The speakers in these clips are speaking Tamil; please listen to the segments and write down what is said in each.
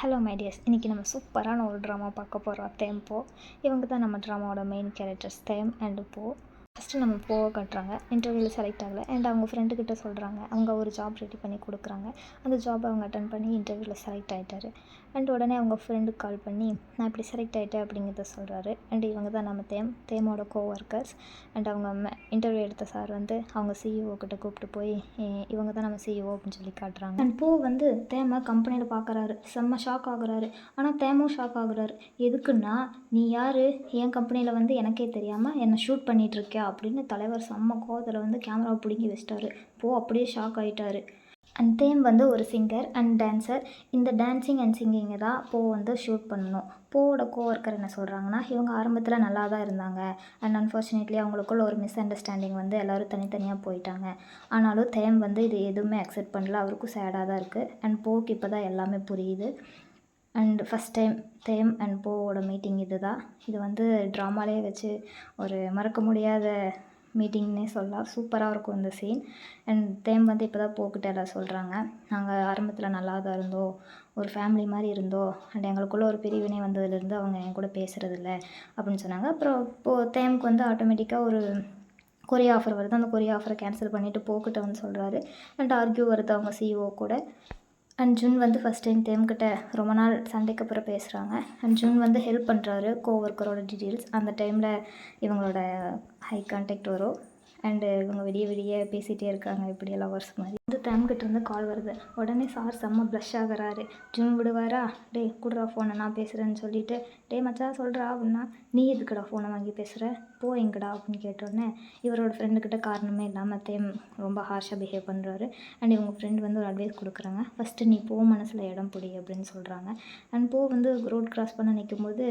ஹலோ மை டியர்ஸ், இன்றைக்கி நம்ம சூப்பரான ஒரு ட்ராமா பார்க்க போகிறோம். தேம்போ. இவங்க தான் நம்ம ட்ராமாவோட மெயின் கேரக்டர்ஸ் தேம் அண்டு போ. ஃபஸ்ட்டு நம்ம போவை கட்டுறாங்க. இன்டர்வியூவில் செலக்ட் ஆகலை அண்ட் அவங்க ஃப்ரெண்டுக்கிட்ட சொல்கிறாங்க. அவங்க ஒரு ஜாப் ரெடி பண்ணி கொடுக்குறாங்க. அந்த ஜாப் அவங்க அட்டன் பண்ணி இன்டர்வியூவில் செலக்ட் ஆகிட்டாரு. அண்ட் உடனே அவங்க ஃப்ரெண்டுக்கு கால் பண்ணி நான் இப்படி செலக்ட் ஆகிட்டேன் அப்படிங்கிறத சொல்கிறாரு. அண்ட் இவங்க தான் நம்ம தேமோட கோவொர்க்கர்ஸ். அண்ட் அவங்க இன்டர்வியூ எடுத்த சார் வந்து அவங்க சிஇஓ கிட்ட கூப்பிட்டு போய் இவங்க தான் நம்ம சிஇஓ அப்படின்னு சொல்லி காட்டுறாங்க. அண்ட் போ வந்து தேமை கம்பெனியில் பார்க்குறாரு. செம்ம ஷாக் ஆகுறாரு. ஆனால் தேமும் ஷாக் ஆகுறாரு. எதுக்குன்னா, நீ யார், என் கம்பெனியில் வந்து எனக்கே தெரியாமல் என்னை ஷூட் பண்ணிகிட்ருக்கியா அப்படின்னு தலைவர் செம்ம கோவத்தில் வந்து கேமராவை பிடுங்கி வச்சிட்டாரு. போ அப்படியே ஷாக் ஆகிட்டாரு. அண்ட் தேம் வந்து ஒரு சிங்கர் அண்ட் டான்ஸர். இந்த டான்ஸிங் அண்ட் சிங்கிங்கை தான் போ வந்து ஷூட் பண்ணணும். போவோட கோவொர்க்கர் என்ன சொல்கிறாங்கன்னா, இவங்க ஆரம்பத்தில் நல்லா தான் இருந்தாங்க அண்ட் அன்ஃபார்ச்சுனேட்லி அவங்களுக்குள்ள ஒரு மிஸ் அண்டர்ஸ்டாண்டிங் வந்து எல்லோரும் தனித்தனியாக போயிட்டாங்க. ஆனாலும் தேம் வந்து இது எதுவுமே அக்செப்ட் பண்ணல. அவருக்கும் சேடாக தான் இருக்குது. அண்ட் போக்கு இப்போ தான் எல்லாமே புரியுது. அண்ட் ஃபஸ்ட் டைம் தேம் அண்ட் போவோட மீட்டிங் இது தான். இது வந்து ட்ராமாலே வச்சு ஒரு மறக்க முடியாத மீட்டிங்னே சொல்லலாம். சூப்பராக இருக்கும் இந்த சீன். அண்ட் தேம் வந்து இப்போ தான் போக்கிட்ட எல்லாம் சொல்கிறாங்க, நாங்கள் ஆரம்பத்தில் நல்லா தான் இருந்தோம், ஒரு ஃபேமிலி மாதிரி இருந்தோம் அண்ட் எங்களுக்குள்ளே ஒரு பிரிவினை வந்ததுலேருந்து அவங்க என் கூட பேசுகிறதில்ல அப்படின்னு சொன்னாங்க. அப்புறம் இப்போது தேமுக்கு வந்து ஆட்டோமேட்டிக்காக ஒரு கொரியா ஆஃபர் வருது. அந்த கொரியா ஆஃபரை கேன்சல் பண்ணிவிட்டு போக்கிட்ட வந்து சொல்கிறாரு. அண்ட் ஆர்கியூ வருது அவங்க சிஇஓ கூட. அண்ட் ஜுன் வந்து ஃபஸ்ட் டைம் தேம்கிட்ட ரொம்ப நாள் சண்டைக்கு அப்புறம் பேசுகிறாங்க. அண்ட் ஜுன் வந்து ஹெல்ப் பண்ணுறாரு கோவொர்க்கரோட டீட்டெயில்ஸ். அந்த டைமில் இவங்களோட ஹை கான்டாக்ட் வரும். அண்டு இவங்க விடிய விடிய பேசிகிட்டே இருக்காங்க, இப்படி லவர்ஸ் மாதிரி. வந்து தேம்கிட்ட இருந்து கால் வருது. உடனே சார் செம்ம ப்ளஷ் ஆகுறாரு. ஜுன் விடுவாரா, டே குடுறா ஃபோனை நான் பேசுகிறேன்னு சொல்லிட்டு, டே மச்சா சொல்கிறா அப்படின்னா, நீ எதுக்குடா ஃபோனை வாங்கி பேசுகிற, போ எங்கடா அப்படின்னு கேட்டோடனே இவரோட ஃப்ரெண்டுக்கிட்ட காரணமே இல்லாமல் தேம் ரொம்ப ஹார்ஷாக பிஹேவ் பண்ணுறாரு. அண்ட் இவங்க ஃப்ரெண்ட் வந்து ஒரு அட்வைஸ் கொடுக்குறாங்க. ஃபஸ்ட்டு நீ போ மனசில் இடம் பிடி அப்படின்னு சொல்கிறாங்க. அண்ட் போ வந்து ரோட் கிராஸ் பண்ண நிற்கும்போது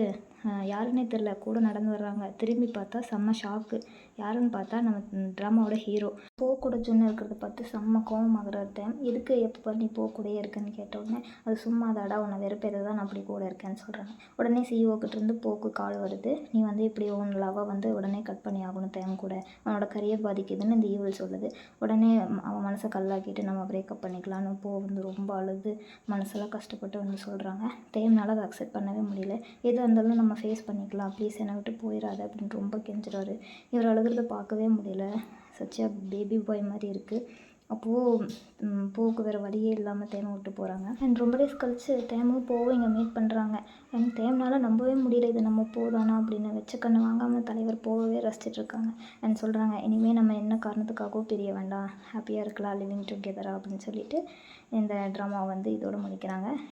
யாருன்னே தெரில, கூட நடந்து வர்றாங்க. திரும்பி பார்த்தா செம்ம ஷாக்கு. யாருன்னு பார்த்தா நம்ம ட்ராமாவோட ஹீரோ. போ கூட ஜுன் இருக்கிறத பார்த்து செம்ம கோவமாகறாரு தேம். எதுக்கு எப்போ நீ போ கூடயே இருக்கேன்னு கேட்டோடனே, அது சும்மா தாடா, உன்னை வெறுப்பேற தான் நான் அப்படி கூட இருக்கேன்னு சொல்கிறாங்க. உடனே சிஇஓ கிட்டேருந்து போக்கு கால் வருது. நீ வந்து இப்படி உன் லவ்வை வந்து உடனே கட் பண்ணி ஆகணும் தேம் கூட, அவனோட கரியர் பாதிக்குதுன்னு இந்த ஈவில் சொல்லுது. உடனே அவன் மனசை கல்லாக்கிட்டு நம்ம பிரேக்கப் பண்ணிக்கலான்னு போ வந்து ரொம்ப அழுது மனசெல்லாம் கஷ்டப்பட்டு வந்து சொல்கிறாங்க. தேம்னால அதை அக்செப்ட் பண்ணவே முடியல. எதாக இருந்தாலும் நம்ம ஃபேஸ் பண்ணிக்கலாம், ப்ளீஸ் என்னை விட்டு போயிடாத அப்படின்னு ரொம்ப கெஞ்சுறாரு. இவர் அழுகிறத பார்க்கவே முடியல. சச்சியா பேபி பாய் மாதிரி இருக்குது. அப்போது போக்கு வேறு வழியே இல்லாமல் தேமை விட்டு போகிறாங்க. அண்ட் ரொம்ப டேஸ் கழித்து தேமும் போவும் இங்கே மீட் பண்ணுறாங்க. அண்ட் தேம்னால் நம்பவே முடியல, இது நம்ம போதானா அப்படின்னு. வச்ச கண்ணு வாங்காமல் தலைவர் போகவே ரசிச்சிட்ருக்காங்க. அண்ட் சொல்கிறாங்க, இனிமேல் நம்ம என்ன காரணத்துக்காகவும் பிரிய வேண்டாம், ஹாப்பியாக இருக்கலாம் லிவிங் டுகெதரா அப்படின்னு சொல்லிட்டு இந்த ட்ராமாவை வந்து இதோடு முடிக்கிறாங்க.